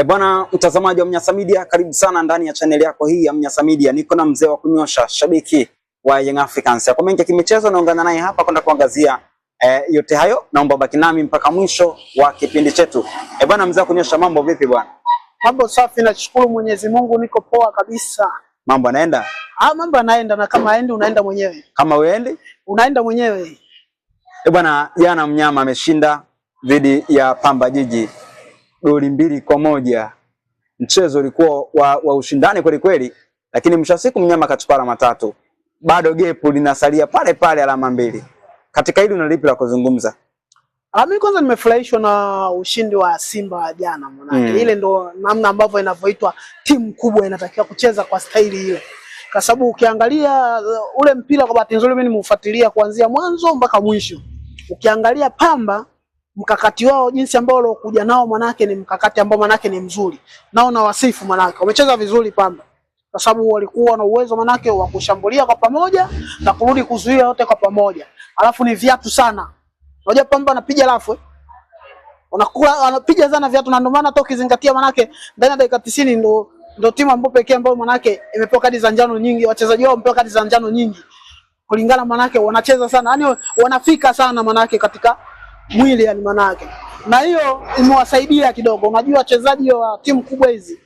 Bwana mtazamaji wa Mnyasa Media, karibu sana ndani ya channel yako hii ya Mnyasa Media. Niko na mzee wa kunyosha, shabiki wa Young Africans. Kwa mengi ya kimichezo naungana naye hapa kwenda kuangazia yote hayo. Naomba baki nami mpaka mwisho wa kipindi chetu. Bwana mzee wa kunyosha, mambo vipi bwana? Mambo safi, nashukuru Mwenyezi Mungu, niko poa kabisa. Mambo yanaenda? Mambo yanaenda, na kama haendi unaenda mwenyewe. Kama uendi? Unaenda mwenyewe. Bwana, jana mnyama ameshinda dhidi ya Pamba Jiji goli 2-1. Mchezo ulikuwa wa ushindani kweli kweli, lakini mwisho wa siku mnyama akachukua alama 3. Bado gepu linasalia pale pale alama 2. Katika hili unalipi la kuzungumza? Mimi kwanza nimefurahishwa na ushindi wa Simba jana mwanangu. Ile ndo namna ambavyo inavyoitwa timu kubwa inatakiwa kucheza kwa staili ile. Kwa sababu ukiangalia ule mpira, kwa bahati nzuri mimi nimeufuatilia kuanzia mwanzo mpaka mwisho. Ukiangalia Pamba, mkakati wao jinsi ambao walikuja nao manake ni mkakati ambao manake ni mzuri. Nao na wasifu manake wamecheza vizuri Pamba. Kwa sababu walikuwa na uwezo manake wa kushambulia kwa pamoja na kurudi kuzuia yote kwa pamoja. Alafu ni viatu sana. Unajua Pamba anapiga alafu anapiga sana viatu, na ndio maana hata ukizingatia manake ndani ya dakika 90 ndio timu ambayo pekee ambayo manake imepewa kadi za njano nyingi, wachezaji wao wamepewa kadi za njano nyingi. Kulingana manake wanacheza sana, yani wanafika sana manake katika mwili yani manake. Na hiyo imewasaidia kidogo. Unajua wachezaji wa timu kubwa hizi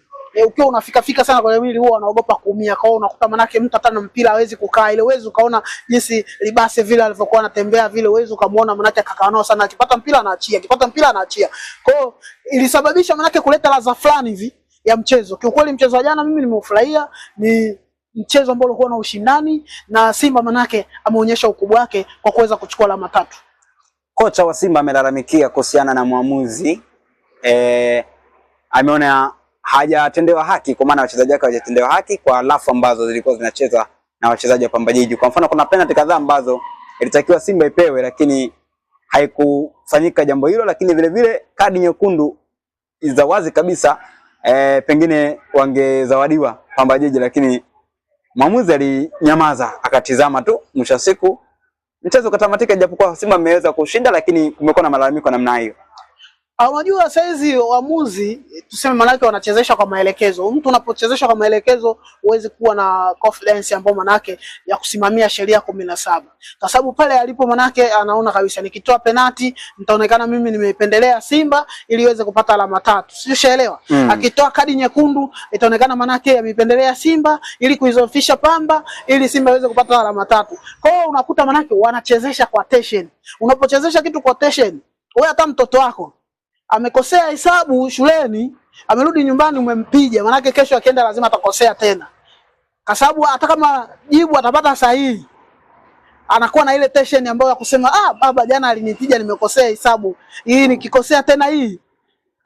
ukiwa unafika sana kwa mwili huwa wanaogopa kuumia. Kwa hiyo unakuta manake mtu hata na mpira hawezi kukaa. Ile uwezo ukaona jinsi Libase vile alivyokuwa anatembea vile, uwezo ukamuona manake akakaa nao sana, akipata mpira anaachia, akipata mpira anaachia. Kwa hiyo ilisababisha manake kuleta ladha fulani hivi ya mchezo. Kiukweli mchezo wa jana mimi nimeufurahia, ni mchezo ambao ulikuwa na ushindani, na Simba manake ameonyesha ukubwa wake kwa kuweza kuchukua alama 3. Kocha wa Simba amelalamikia kuhusiana na muamuzi. Ameona hajatendewa haki, kwa maana wachezaji wake hawajatendewa haki kwa lafu ambazo zilikuwa zinacheza na wachezaji wa Pamba Jiji. Kwa mfano kuna penalty kadhaa ambazo ilitakiwa Simba ipewe lakini haikufanyika jambo hilo, lakini vile vile kadi nyekundu za wazi kabisa pengine wangezawadiwa Pamba Jiji, lakini mwamuzi alinyamaza akatizama tu. Mwisho wa siku mchezo ukatamatika, japokuwa Simba ameweza kushinda, lakini kumekuwa na malalamiko namna hiyo. Unajua saizi waamuzi tuseme manake wanachezesha kwa maelekezo. Mtu unapochezesha kwa maelekezo huwezi kuwa na confidence ambayo manake ya kusimamia sheria 17. Kwa sababu pale alipo manake anaona kabisa nikitoa penalti nitaonekana mimi nimeipendelea Simba ili iweze kupata alama 3. Sijui Akitoa kadi nyekundu itaonekana manake ameipendelea Simba ili kuizofisha Pamba ili Simba iweze kupata alama 3. Kwa hiyo unakuta manake wanachezesha kwa tension. Unapochezesha kitu kwa tension, wewe hata mtoto wako amekosea hesabu shuleni, amerudi nyumbani umempiga, manake kesho akienda lazima atakosea tena. Kwa sababu hata kama jibu atapata sahihi, anakuwa na ile tension ambayo ya kusema baba jana alinipiga nimekosea hesabu, hii nikikosea tena hii.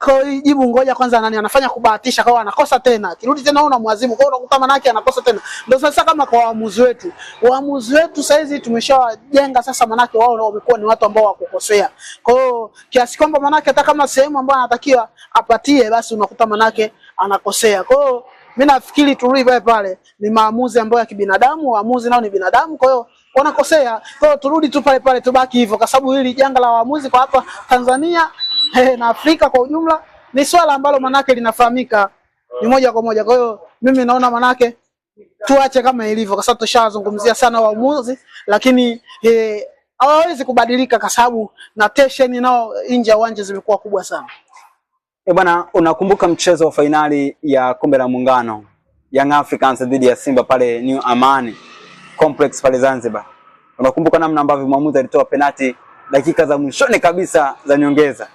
Kwa hiyo jibu ngoja kwanza, nani anafanya kubahatisha, kwa anakosa tena. Kirudi tena unamwazimu, kwa hiyo unakuta manake anakosa tena. Ndio sasa kama kwa waamuzi wetu. Waamuzi wetu saizi tumeshawajenga sasa manake wao wamekuwa ni watu ambao wakukosea. Kwa hiyo kiasi kwamba manake hata kama sehemu ambayo anatakiwa apatie basi unakuta manake anakosea. Kwa hiyo mimi nafikiri turudi pale ni maamuzi ambayo ya kibinadamu, waamuzi nao ni binadamu, kwa hiyo wanakosea. Kwa hiyo turudi tu pale tubaki hivyo, kwa sababu hili janga la waamuzi kwa hapa Tanzania na Afrika kwa ujumla ni swala ambalo manake linafahamika ni moja kwa moja. Kwa hiyo mimi naona manake tuache kama ilivyo, kwa sababu tushazungumzia sana waamuzi, lakini hawawezi kubadilika kwa sababu na tension nao nje ya uwanja zimekuwa kubwa sana. Bwana, unakumbuka mchezo wa finali ya Kombe la Muungano Young Africans dhidi ya Simba pale New Amani Complex pale Zanzibar? Unakumbuka namna ambavyo mwamuzi alitoa penalti dakika za mwishoni kabisa za nyongeza?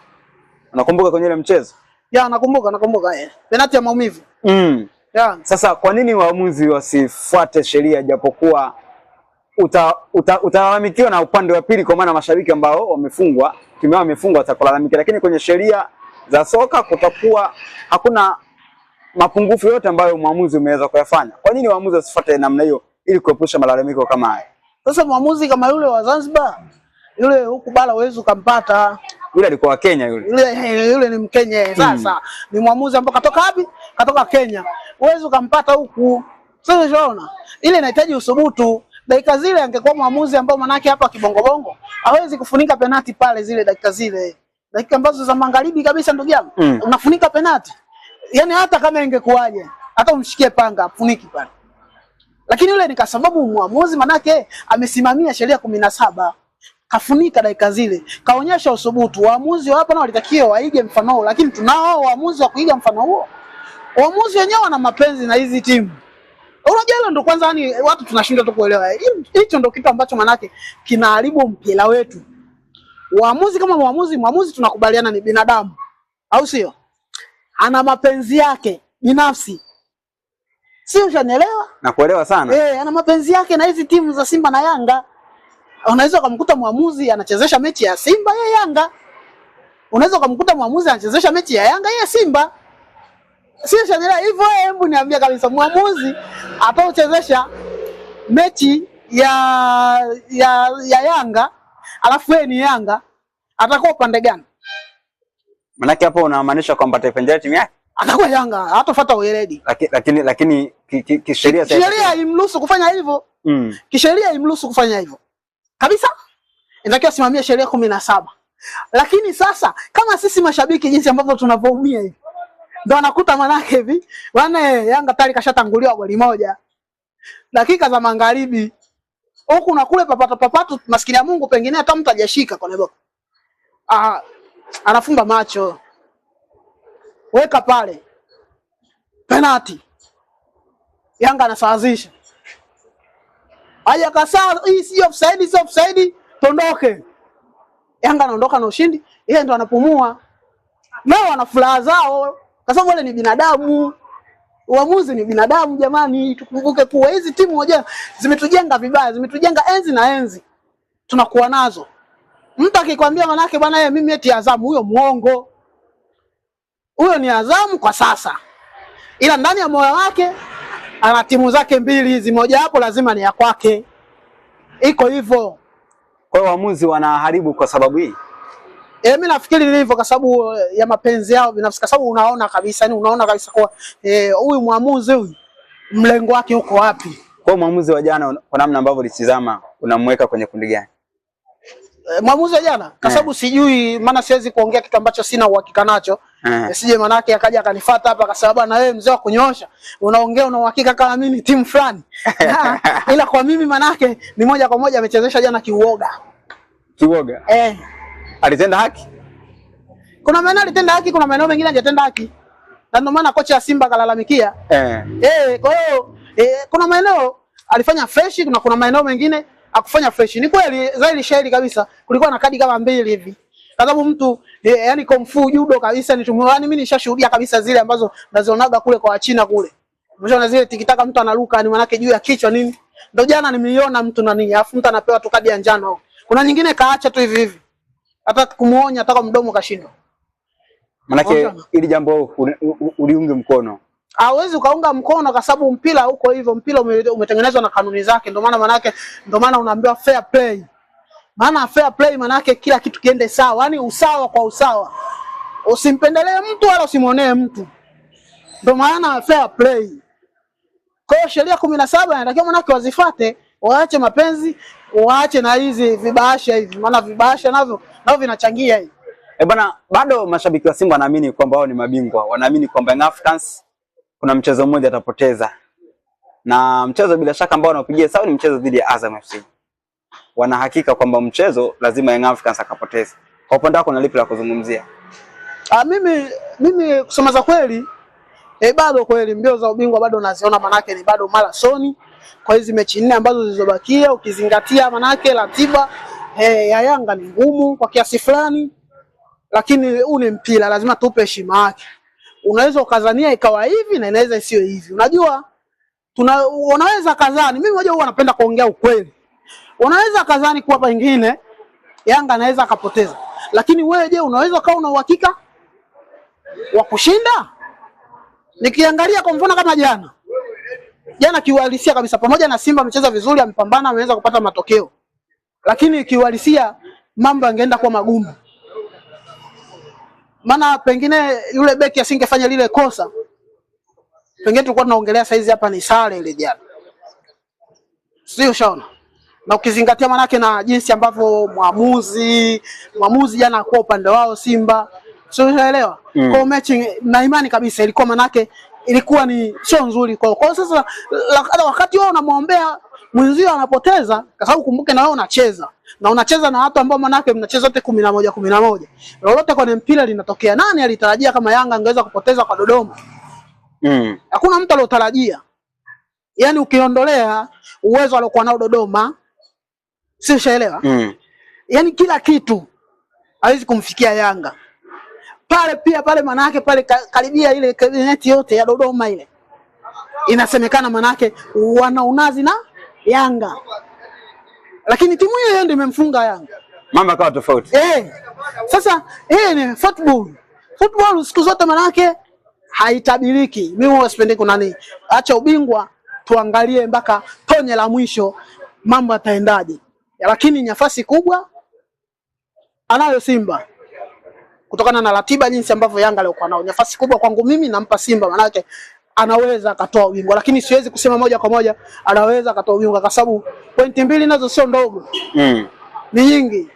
Unakumbuka kwenye ile mchezo? Nakumbuka. Penalti ya maumivu. Sasa kwa nini waamuzi wasifuate sheria, japokuwa utalalamikiwa na upande wa pili, kwa maana mashabiki ambao wamefungwa, timu yao imefungwa watakulalamika, lakini kwenye sheria za soka kutakuwa hakuna mapungufu yote ambayo mwamuzi umeweza kuyafanya? Kwa nini waamuzi wasifuate namna hiyo ili kuepusha malalamiko kama haya? Sasa mwamuzi kama yule wa Zanzibar, yule huku bara uwezo kumpata. Yule alikuwa Kenya yule ni Mkenya. Sasa ni mwamuzi ambaye katoka wapi? Katoka Kenya. Uwezo kumpata huku. Sasa unaona? Ile inahitaji usubutu. Dakika zile angekuwa mwamuzi ambao manake hapa kibongobongo hawezi kufunika penalti pale zile dakika zile. Dakika ambazo za magharibi kabisa ndugu yangu. Unafunika penalti. Yaani hata kama ingekuwaje, hata umshikie panga afuniki pale. Lakini yule ni kwa sababu muamuzi manake amesimamia sheria 17. Kafunika dakika zile. Kaonyesha usubutu. Waamuzi hapa na walitakiwa waige mfano huo, lakini tunao waamuzi wa kuiga mfano huo. Waamuzi wenyewe wana mapenzi na hizi timu. Unajua hilo ndo kwanza yani watu tunashindwa tu kuelewa. Hicho ndo kitu ambacho manake kinaharibu mpira wetu. Waamuzi kama muamuzi tunakubaliana ni binadamu. Au sio? Ana mapenzi yake binafsi. Sio, unanielewa? Nakuelewa sana. Ana mapenzi yake na hizi timu za Simba na Yanga. Unaweza kumkuta muamuzi anachezesha mechi ya Simba yeye Yanga. Unaweza kumkuta muamuzi anachezesha mechi ya Yanga yeye Simba. Sio, unanielewa? Hivyo hebu niambia kabisa muamuzi atachezesha mechi ya Yanga, alafu yeye ni Yanga, atakuwa upande gani? Manake hapo unamaanisha kwamba ataipendelea timu yake? Atakuwa Yanga, hatafuata weledi. Lakini kisheria sheria imruhusu kufanya hivyo. Kisheria imruhusu kufanya hivyo. Kabisa? Inatakiwa simamia sheria 17. Lakini sasa kama sisi mashabiki jinsi ambavyo tunavoumia hivi, ndio anakuta manake hivi, bwana Yanga tayari kashatanguliwa goli moja. Dakika za magharibi. Huku na kule papatu maskini ya Mungu pengine hata mtu hajashika kwa nebo. Anafumba macho. Weka pale. Penalty. Yanga anasawazisha. Haya kasaa, hii si offside, tondoke. Yanga anaondoka na ushindi, yeye ndo anapumua. Nao wana furaha zao, kwa sababu wale ni binadamu. Uamuzi ni binadamu jamani, tukumbuke kuwa hizi timu moja zimetujenga vibaya, zimetujenga enzi na enzi. Tunakuwa nazo. Mtu akikwambia manake bwana yeye mimi eti Azamu, huyo muongo. Huyo ni Azamu kwa sasa. Ila ndani ya moyo wake ana timu zake mbili, hizi moja hapo lazima ni ya kwake. Iko hivyo. Kwa hiyo waamuzi wanaharibu kwa sababu hii. Mimi nafikiri ni hivyo kwa sababu ya mapenzi yao binafsi, kwa sababu unaona kabisa kwa huyu muamuzi huyu mlengo wake uko wapi? Kwa muamuzi wa jana kwa namna ambavyo ulitizama unamweka kwenye kundi gani? Muamuzi wa jana kwa sababu sijui, maana siwezi kuongea kitu ambacho sina uhakika nacho. Sije manake akaja akanifuata hapa kwa sababu na wewe mzee wa kunyoosha unaongea una uhakika kama mimi ni timu fulani. Ila kwa mimi manake ni moja kwa moja amechezesha jana kiuoga. Kiuoga? Alitenda haki? Kuna maana alitenda haki, kuna maana mengine hajatenda haki. Na ndio maana kocha wa Simba kalalamikia. Kwa hiyo kuna maeneo alifanya fresh, kuna maeneo mengine akufanya fresh. Ni kweli zaidi shahidi kabisa kulikuwa na kadi kama 2 hivi. Kwa sababu mtu yani komfu judo kabisa ni tumwani, mimi nishashuhudia kabisa zile ambazo nazionaga kule kwa Wachina kule. Mwisho zile tikitaka mtu anaruka ni manake juu ya kichwa nini. Ndio jana nimeiona mtu nani, afu mtu anapewa tu kadi ya njano. Kuna nyingine kaacha tu hivi hivi. Hata kumuonya hata kwa mdomo kashindwa. Manake ili jambo uliunge mkono. Hawezi kaunga mkono kwa sababu mpira huko hivyo, mpira umetengenezwa na kanuni zake, ndio maana unaambiwa fair play. Maana fair play manake kila kitu kiende sawa, yani usawa kwa usawa. Usimpendelee mtu wala usimuonee mtu. Ndio maana fair play. Kwa hiyo sheria 17 inatakiwa manake wazifuate, waache mapenzi, waache na hizi vibahasha hivi. Maana vibahasha navyo vinachangia hivi. Bwana, bado mashabiki wa Simba wanaamini kwamba wao ni mabingwa. Wanaamini kwamba Young Africans kuna mchezo mmoja atapoteza. Na mchezo bila shaka ambao wanapigia sawa ni mchezo dhidi ya Azam FC. Wana hakika kwamba mchezo lazima Young Africans akapoteze. Kwa upande wako na lipi la kuzungumzia? Mimi kusema za kweli bado kweli mbio za ubingwa bado naziona, manake ni bado marathoni. Kwa hizo mechi 4 ambazo zilizobakia ukizingatia manake ratiba ya Yanga ni ngumu kwa kiasi fulani, lakini huu ni mpira, lazima tupe heshima yake. Unaweza ukazania ikawa hivi na inaweza isiwe hivi. Unajua unaweza kazani, mimi moja huwa napenda kuongea ukweli. Unaweza kazani kwa pengine Yanga anaweza akapoteza. Lakini wewe je, unaweza kaa una uhakika wa kushinda? Nikiangalia kwa mfano kama jana kiuhalisia kabisa, pamoja na Simba amecheza vizuri, amepambana, ameweza kupata matokeo. Lakini kiuhalisia mambo yangeenda kuwa magumu. Maana pengine yule beki asingefanya lile kosa, pengine tulikuwa tunaongelea saizi hapa ni sare ile jana. Sio shaona. Na ukizingatia manake na jinsi ambavyo muamuzi jana kwa upande wao Simba Sio, unaelewa? Kwa mechi na imani kabisa ilikuwa manake ilikuwa ni sio nzuri kwao. Kwa sasa wakati wao unamwombea mwenzio anapoteza, kwa sababu kumbuke na wewe unacheza. Na unacheza na watu ambao manake mnacheza wote 11. Lolote kwenye mpira linatokea. Nani alitarajia kama Yanga angeweza kupoteza kwa Dodoma? Hakuna mtu aliyotarajia. Yaani ukiondolea uwezo aliokuwa nao Dodoma, si ushaelewa? Yaani kila kitu hawezi kumfikia Yanga. Pale manake pale karibia ile kabineti yote ya Dodoma ile. Inasemekana manake wana unazi na Yanga. Lakini timu hiyo ndio imemfunga Yanga. Mambo yakawa tofauti. Sasa ni football. Football siku zote manake haitabiriki. Mimi huwa sipendi kunani. Acha ubingwa tuangalie mpaka tonye la mwisho mambo yataendaje. Lakini nafasi kubwa anayo Simba. Kutokana na ratiba jinsi ambavyo Yanga leo kwa nao. Nafasi kubwa kwangu mimi nampa Simba manake anaweza akatoa ubingwa, lakini siwezi kusema moja kwa moja anaweza akatoa ubingwa kwa sababu pointi 2 nazo sio ndogo. Ni nyingi.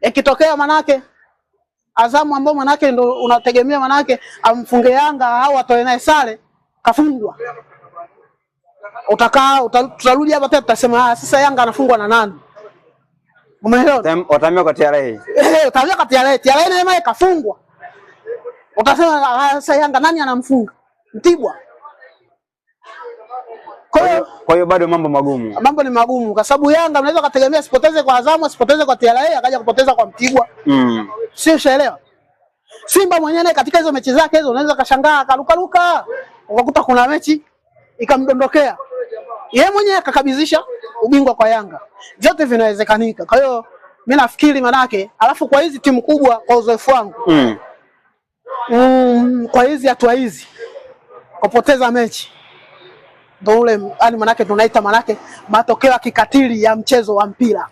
Ikitokea manake Azamu ambao manake ndo unategemea manake amfunge Yanga au atoe naye sare kafungwa. Tutarudi hapa tena tutasema sasa Yanga anafungwa na nani? Umeelewa? Watamia kwa TRA. Utamia kwa TRA. TRA naye mae kafungwa. Utasema sasa Yanga nani anamfunga? Mtibwa. Kwa hiyo bado mambo magumu. Mambo ni magumu kwa sababu Yanga unaweza kutegemea asipoteze kwa Azamu, asipoteze kwa TRA, akaja kupoteza kwa Mtibwa. Sio, ushaelewa? Simba mwenyewe katika hizo mechi zake hizo unaweza kashangaa akaruka. Ukakuta kuna mechi ikamdondokea. Yeye mwenyewe akakabidhisha ubingwa kwa Yanga. Vyote vinawezekanika. Kwa hiyo mimi nafikiri manake alafu kwa hizi timu kubwa kwa uzoefu wangu. Kwa hizi hatua hizi kupoteza mechi ndio ule yani manake tunaita manake matokeo ya kikatili ya mchezo wa mpira.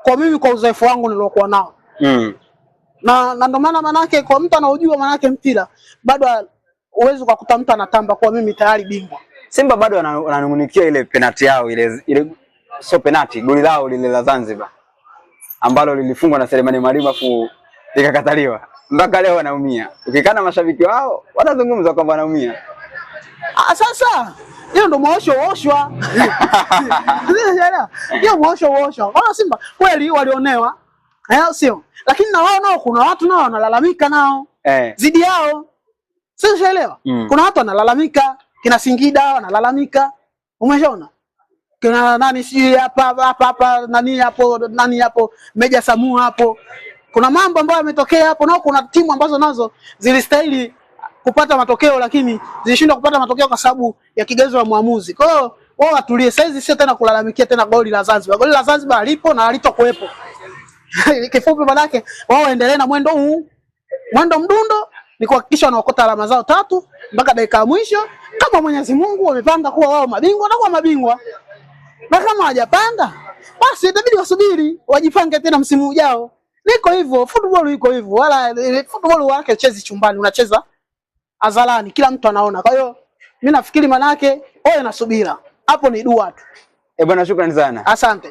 Kwa mimi kwa uzoefu wangu nilokuwa nao. Na ndio maana manake kwa mtu anaojua manake mpira bado uwezo kukuta mtu anatamba kwa mimi tayari bingwa. Simba bado wananungunikia ile penalti yao ile sio penalti, goli lao lile la Zanzibar ambalo lilifungwa na Selemani Mwalimu afu likakataliwa. Mpaka leo wanaumia. Ukikana mashabiki wao wanazungumza kwamba wanaumia. Sasa hiyo ndo mwoshwa. Hiyo mwoshwa. Wala Simba kweli walionewa. Sio. Lakini na wao nao kuna watu nao wanalalamika nao. Zidi yao. Sio, ushaelewa? Kuna watu wanalalamika, kina Singida wanalalamika. Umeshaona? Kina nani si hapa nani hapo Meja Samu hapo. Kuna mambo ambayo yametokea hapo nao kuna timu ambazo nazo zilistahili kupata matokeo lakini zilishindwa kupata matokeo kwa sababu ya kigezo la muamuzi. Kwa hiyo wao watulie saizi sio tena kulalamikia tena goli la Zanzibar. Goli la Zanzibar lipo na halitokuepo. Kifupi manake wao waendelee na mwendo huu. Mwendo mdundo ni kuhakikisha wanaokota alama zao 3 mpaka dakika ya mwisho. Kama Mwenyezi Mungu wamepanga kuwa wao mabingwa na kuwa mabingwa. Na kama hawajapanga basi itabidi wasubiri wajipange tena msimu ujao. Niko hivyo, football iko hivyo. Wala football wake chezi chumbani, unacheza hadharani, kila mtu anaona. Kwa hiyo mimi nafikiri manake oye na subira. Hapo ni dua tu. Bwana shukrani sana. Asante.